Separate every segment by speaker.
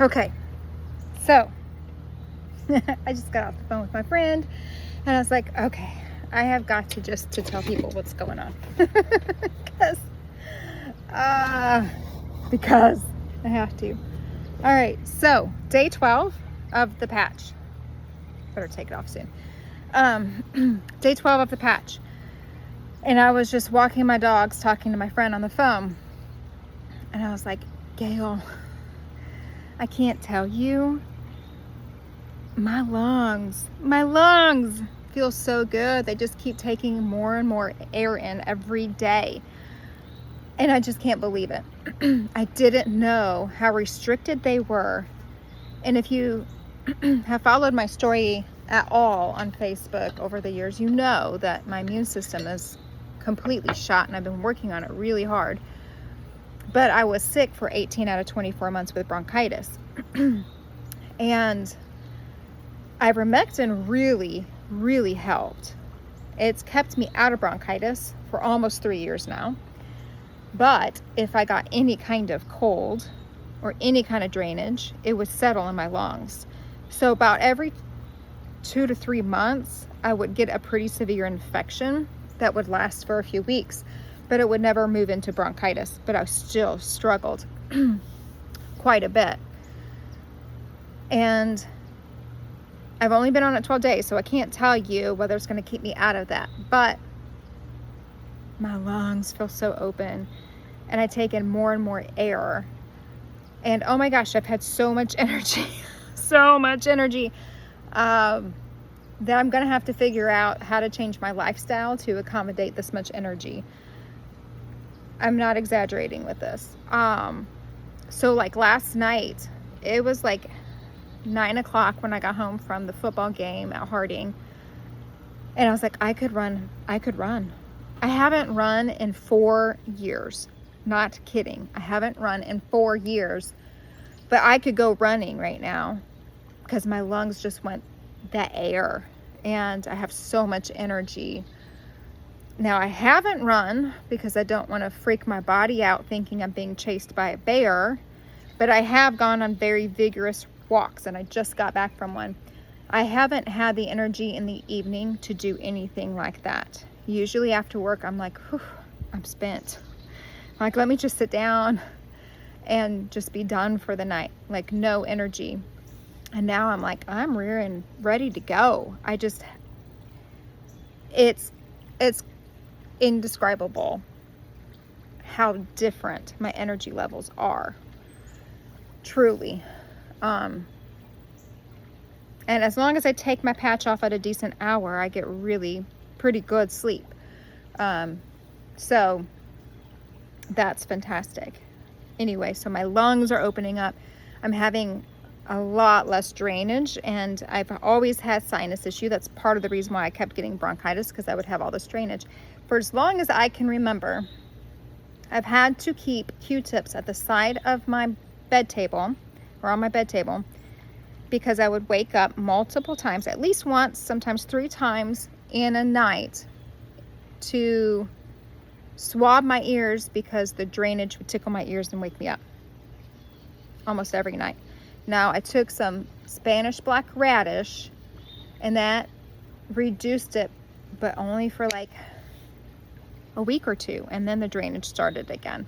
Speaker 1: Okay, so I just got off the phone with my friend and I was like, okay, I have got to just to tell people what's going on. because because I have to. All right, so day 12 of the patch. Better take it off soon. Day 12 of the patch. And I was just walking my dogs, talking to my friend on the phone. And I was like, Gail, I can't tell you. My lungs feel so good. They just keep taking more and more air in every day. And I just can't believe it. I didn't know how restricted they were. And if you have followed my story at all on Facebook over the years, you know that my immune system is completely shot and I've been working on it really hard. But I was sick for 18 out of 24 months with bronchitis. And ivermectin really, really helped. It's kept me out of bronchitis for almost 3 years now. But if I got any kind of cold or any kind of drainage, it would settle in my lungs. So about every 2 to 3 months, I would get a pretty severe infection that would last for a few weeks, but it would never move into bronchitis. But I still struggled quite a bit. And I've only been on it 12 days, so I can't tell you whether it's going to keep me out of that. But my lungs feel so open, and I take in more and more air. And oh my gosh, I've had so much energy, so much energy, that I'm going to have to figure out how to change my lifestyle to accommodate this much energy. I'm not exaggerating with this. So like last night, it was like 9 o'clock when I got home from the football game at Harding. And I was like, I could run. I haven't run in 4 years. Not kidding. I haven't run in 4 years. But I could go running right now because my lungs just went that air. And I have so much energy. Now, I haven't run because I don't want to freak my body out thinking I'm being chased by a bear. But I have gone on very vigorous walks, and I just got back from one. I haven't had the energy in the evening to do anything like that. Usually after work, I'm like, whew, I'm spent. Like, let me just sit down and just be done for the night. Like, no energy. And now I'm like, I'm rearing, ready to go. It's indescribable how different my energy levels are. Truly. And as long as I take my patch off at a decent hour, I get really pretty good sleep. So that's fantastic. Anyway, so my lungs are opening up. I'm having a lot less drainage, and I've always had sinus issue. That's part of the reason why I kept getting bronchitis, because I would have all this drainage. For as long as I can remember, I've had to keep Q-tips at the side of my bed table, or on my bed table, because I would wake up multiple times, at least once, sometimes 3 times in a night, to swab my ears because the drainage would tickle my ears and wake me up almost every night. Now, I took some Spanish black radish, and that reduced it, but only for like a week or 2, and then the drainage started again.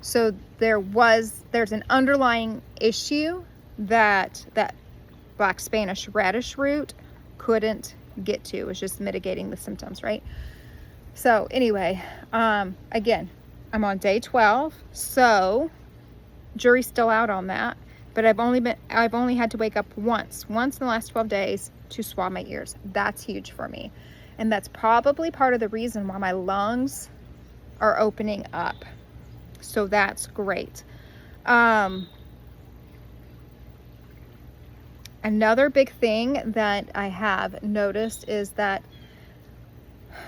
Speaker 1: So there's an underlying issue that black Spanish radish root couldn't get to. It was just mitigating the symptoms, right? So anyway, again, I'm on day 12, so jury's still out on that. But I've only had to wake up once in the last 12 days to swab my ears. That's huge for me. And that's probably part of the reason why my lungs are opening up. So that's great. Another big thing that I have noticed is that,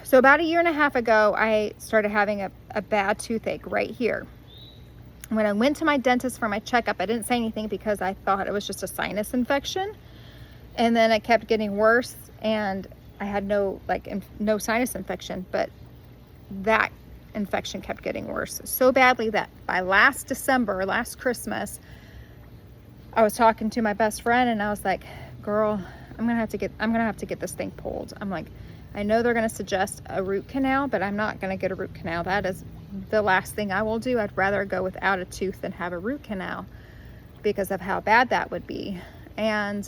Speaker 1: so about 1.5 years ago, I started having a bad toothache right here. When I went to my dentist for my checkup, I didn't say anything because I thought it was just a sinus infection. And then it kept getting worse, and I had no sinus infection, but that infection kept getting worse so badly that by last Christmas, I was talking to my best friend and I was like, girl, I'm gonna have to get this thing pulled. I'm like, I know they're gonna suggest a root canal, but I'm not gonna get a root canal. That is the last thing I will do. I'd rather go without a tooth than have a root canal because of how bad that would be. And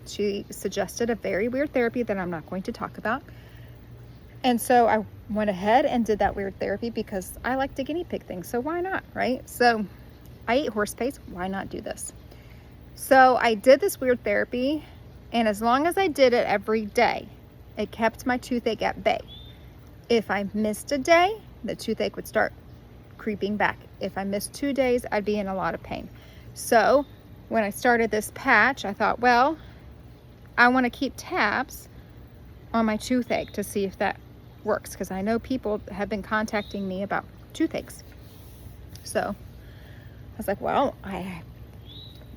Speaker 1: she suggested a very weird therapy that I'm not going to talk about. And so I went ahead and did that weird therapy because I like to guinea pig things. So why not, right? So I eat horse paste. Why not do this? So I did this weird therapy, and as long as I did it every day, it kept my toothache at bay. If I missed a day, the toothache would start creeping back. If I missed 2 days, I'd be in a lot of pain. So when I started this patch, I thought, well, I want to keep tabs on my toothache to see if that works, because I know people have been contacting me about toothaches. So I was like, well,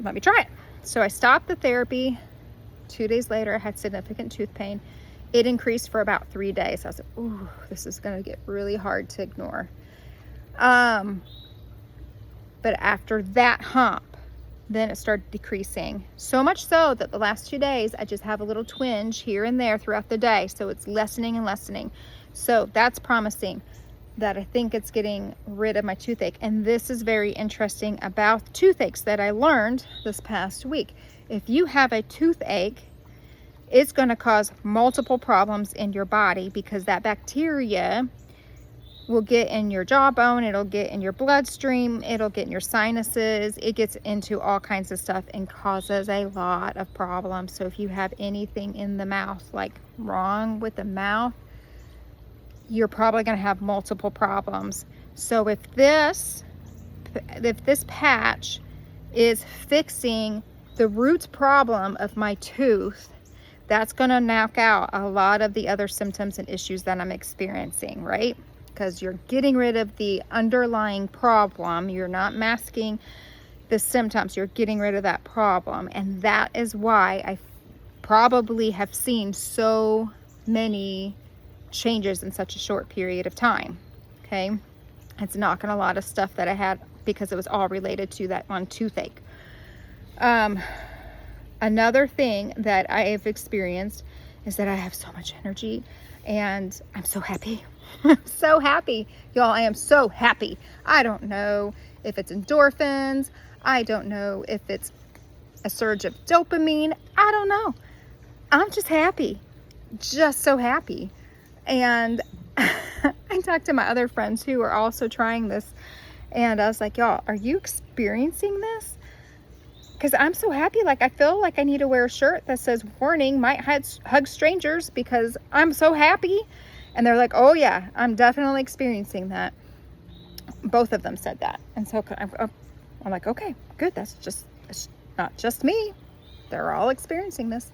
Speaker 1: let me try it. So I stopped the therapy. 2 days later, I had significant tooth pain. It increased for about 3 days. I was like, ooh, this is going to get really hard to ignore. But after that hump, then it started decreasing. So much so that the last 2 days, I just have a little twinge here and there throughout the day. So it's lessening and lessening. So that's promising that I think it's getting rid of my toothache. And this is very interesting about toothaches that I learned this past week. If you have a toothache, it's going to cause multiple problems in your body because that bacteria will get in your jawbone, it'll get in your bloodstream, it'll get in your sinuses, it gets into all kinds of stuff and causes a lot of problems. So if you have anything in the mouth, like wrong with the mouth, you're probably going to have multiple problems. So if this patch is fixing the root problem of my tooth, that's going to knock out a lot of the other symptoms and issues that I'm experiencing, right? Because you're getting rid of the underlying problem. You're not masking the symptoms. You're getting rid of that problem. And that is why I probably have seen so many changes in such a short period of time. Okay, it's knocking a lot of stuff that I had because it was all related to that one toothache. Another thing that I have experienced is that I have so much energy and I'm so happy. I'm so happy, y'all. I am so happy. I don't know if it's endorphins, I don't know if it's a surge of dopamine, I don't know. I'm just happy, just so happy. And I talked to my other friends who are also trying this, and I was like, y'all, are you experiencing this? Because I'm so happy. Like, I feel like I need to wear a shirt that says, warning, might hug strangers, because I'm so happy. And they're like, oh yeah, I'm definitely experiencing that. Both of them said that. And so I'm like, okay, good. It's not just me. They're all experiencing this.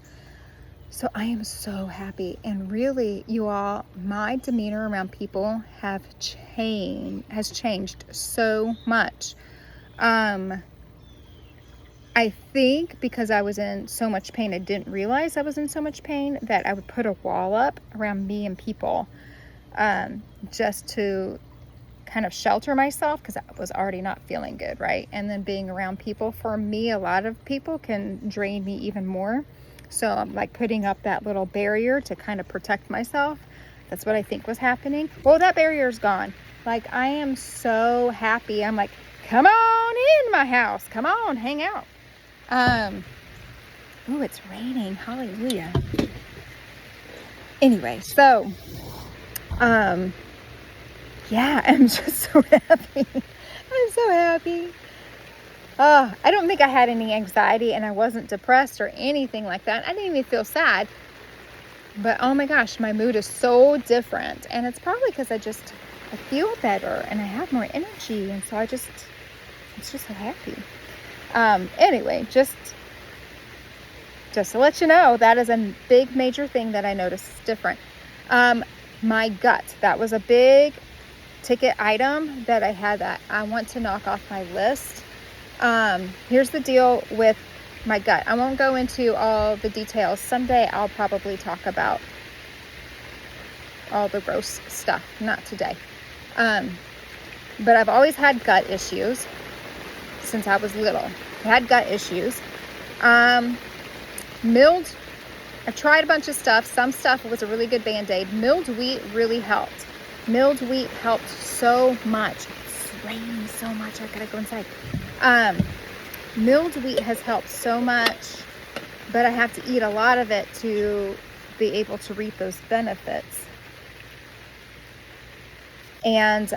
Speaker 1: So I am so happy. And really, you all, my demeanor around people has changed so much. I think because I was in so much pain, I didn't realize I was in so much pain that I would put a wall up around me and people, just to kind of shelter myself because I was already not feeling good, right? And then being around people, for me, a lot of people can drain me even more. So I'm like putting up that little barrier to kind of protect myself. That's what I think was happening. Well, that barrier's gone. Like, I am so happy. I'm like, come on in my house. Come on, hang out. Oh, it's raining. Hallelujah. Anyway, so, yeah, I'm just so happy. I'm so happy. I don't think I had any anxiety, and I wasn't depressed or anything like that. I didn't even feel sad. But oh my gosh, my mood is so different. And it's probably because I feel better and I have more energy. And so I'm just so happy. Anyway, just to let you know, that is a big major thing that I noticed is different. My gut, that was a big ticket item that I had that I want to knock off my list. Here's the deal with my gut. I won't go into all the details. Someday I'll probably talk about all the gross stuff, not today. But I've always had gut issues since I was little. had gut issues. Milled, I tried a bunch of stuff. Some stuff was a really good Band-Aid. Milled wheat really helped. Milled wheat helped so much. It's raining so much. I gotta go inside. Milled wheat has helped so much, but I have to eat a lot of it to be able to reap those benefits. And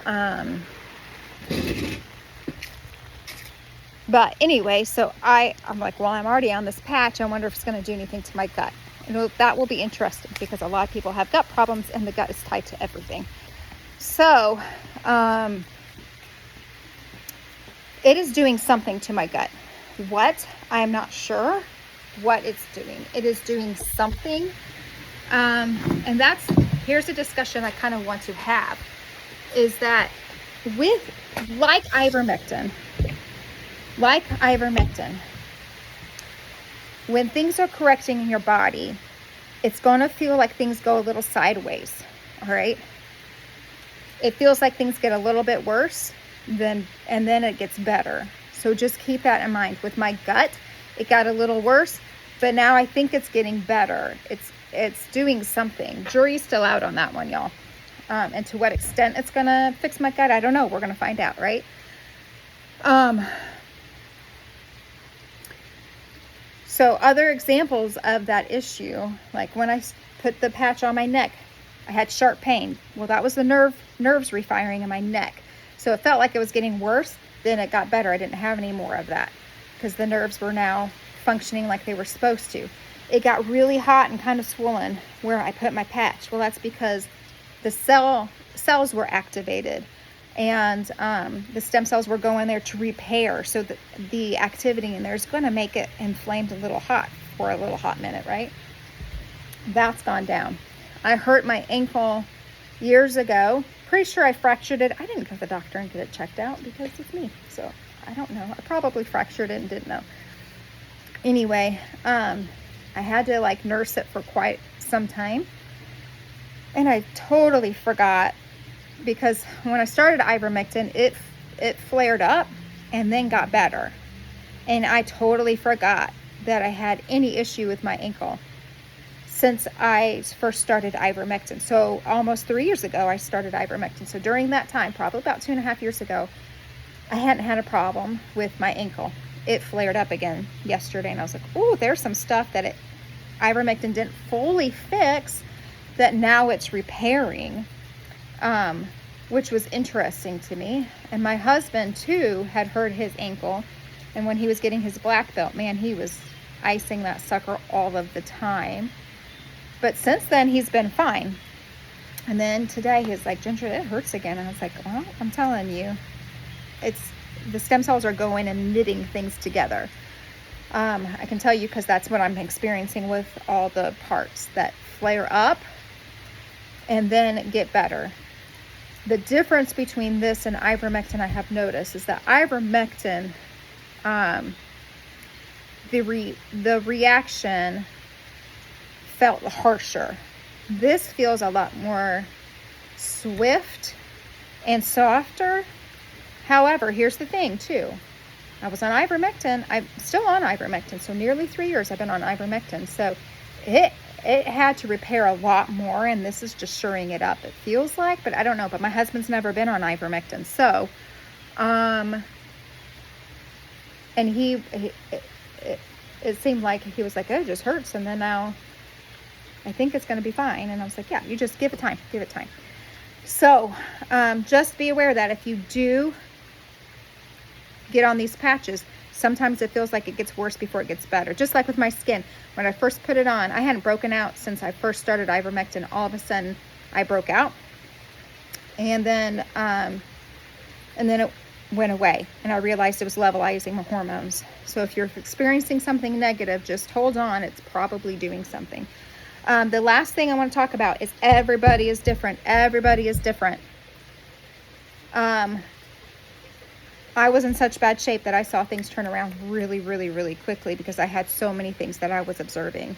Speaker 1: but anyway, so I'm like, well, I'm already on this patch. I wonder if it's going to do anything to my gut. And that will be interesting because a lot of people have gut problems and the gut is tied to everything. So it is doing something to my gut. What? I am not sure what it's doing. It is doing something. And here's a discussion I kind of want to have, is that like ivermectin, when things are correcting in your body, it's going to feel like things go a little sideways, all right? It feels like things get a little bit worse, and then it gets better. So just keep that in mind. With my gut, it got a little worse, but now I think it's getting better. It's doing something. Jury's still out on that one, y'all. And to what extent it's going to fix my gut, I don't know. We're going to find out, right? So other examples of that issue, like when I put the patch on my neck, I had sharp pain. Well, that was the nerves refiring in my neck. So it felt like it was getting worse. Then it got better. I didn't have any more of that because the nerves were now functioning like they were supposed to. It got really hot and kind of swollen where I put my patch. Well, that's because the cells were activated, and the stem cells were going there to repair. So the activity in there is going to make it inflamed a little hot for a little hot minute, right? That's gone down. I hurt my ankle years ago. Pretty sure I fractured it. I didn't go to the doctor and get it checked out because it's me. So I don't know. I probably fractured it and didn't know. Anyway, I had to like nurse it for quite some time. And I totally forgot, because when I started ivermectin, it flared up and then got better. And I totally forgot that I had any issue with my ankle since I first started ivermectin. So almost 3 years ago, I started ivermectin. So during that time, probably about 2.5 years ago, I hadn't had a problem with my ankle. It flared up again yesterday, and I was like, oh, there's some stuff that ivermectin didn't fully fix that now it's repairing, which was interesting to me. And my husband too had hurt his ankle, and when he was getting his black belt, man, he was icing that sucker all of the time. But since then, he's been fine. And then today, he's like, Ginger, it hurts again. And I was like, well, I'm telling you, the stem cells are going and knitting things together. I can tell you because that's what I'm experiencing with all the parts that flare up and then get better. The difference between this and ivermectin I have noticed is that ivermectin, the reaction felt harsher. This feels a lot more swift and softer. However, here's the thing too. I was on ivermectin. I'm still on ivermectin. So nearly 3 years I've been on ivermectin. So it had to repair a lot more, and this is just shoring it up, it feels like, but I don't know. But my husband's never been on ivermectin. So, and it seemed like he was like, oh, it just hurts. And then now I think it's going to be fine. And I was like, yeah, you just give it time. So just be aware that if you do get on these patches, sometimes it feels like it gets worse before it gets better. It just like with my skin. When I first put it on, I hadn't broken out since I first started ivermectin. All of a sudden, I broke out. And then it went away. And I realized it was levelizing my hormones. So if you're experiencing something negative, just hold on. It's probably doing something. The last thing I want to talk about is everybody is different. Everybody is different. I was in such bad shape that I saw things turn around really, really, really quickly because I had so many things that I was observing.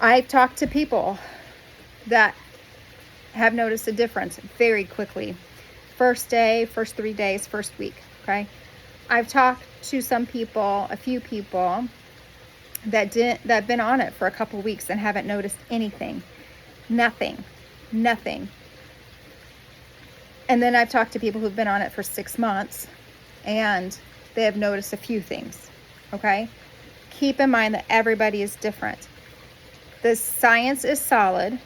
Speaker 1: I've talked to people that have noticed a difference very quickly. First day, first 3 days, first week, okay? I've talked to some people, a few people that have been on it for a couple weeks and haven't noticed anything. Nothing. And then I've talked to people who've been on it for 6 months and they have noticed a few things. Okay? Keep in mind that everybody is different. The science is solid.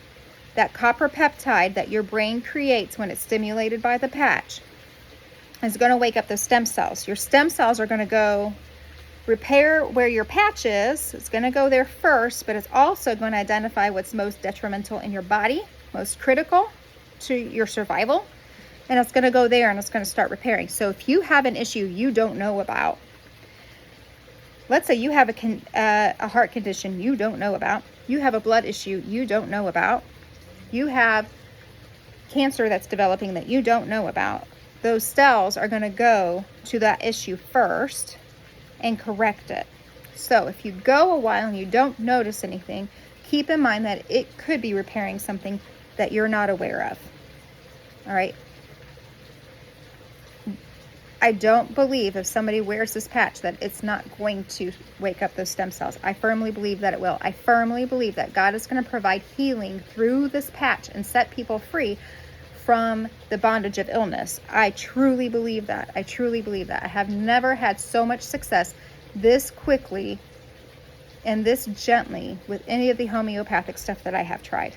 Speaker 1: That copper peptide that your brain creates when it's stimulated by the patch is going to wake up the stem cells. Your stem cells are going to go repair where your patch is. It's going to go there first, but it's also going to identify what's most detrimental in your body, most critical to your survival, and it's going to go there and it's going to start repairing. So if you have an issue you don't know about, let's say you have a heart condition you don't know about, you have a blood issue you don't know about, you have cancer that's developing that you don't know about, those cells are going to go to that issue first and correct it. So if you go a while and you don't notice anything, keep in mind that it could be repairing something that you're not aware of. All right. I don't believe if somebody wears this patch that it's not going to wake up those stem cells. I firmly believe that it will. I firmly believe that God is going to provide healing through this patch and set people free from the bondage of illness. I truly believe that. I truly believe that. I have never had so much success this quickly and this gently with any of the homeopathic stuff that I have tried.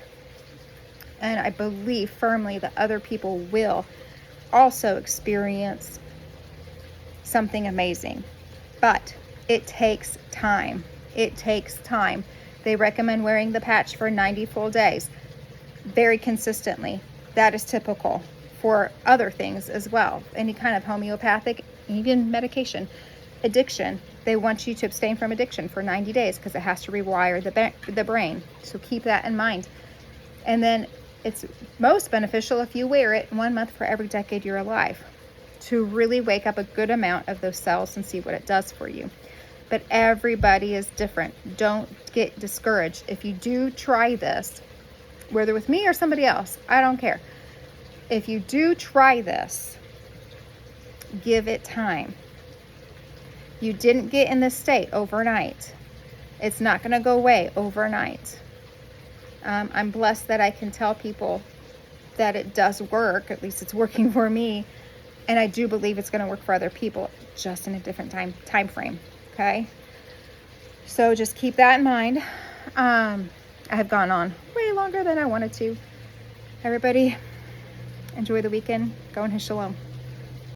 Speaker 1: And I believe firmly that other people will also experience something amazing. But it takes time. It takes time. They recommend wearing the patch for 90 full days, very consistently. That is typical for other things as well. Any kind of homeopathic, even medication, addiction, they want you to abstain from addiction for 90 days because it has to rewire the brain. So keep that in mind. And then it's most beneficial if you wear it 1 month for every decade you're alive to really wake up a good amount of those cells and see what it does for you. But everybody is different. Don't get discouraged. If you do try this, whether with me or somebody else, I don't care. If you do try this, give it time. You didn't get in this state overnight. It's not going to go away overnight. I'm blessed that I can tell people that it does work. At least it's working for me. And I do believe it's going to work for other people, just in a different time frame. Okay? So just keep that in mind. I have gone on way longer than I wanted to. Everybody, enjoy the weekend. Go in His shalom.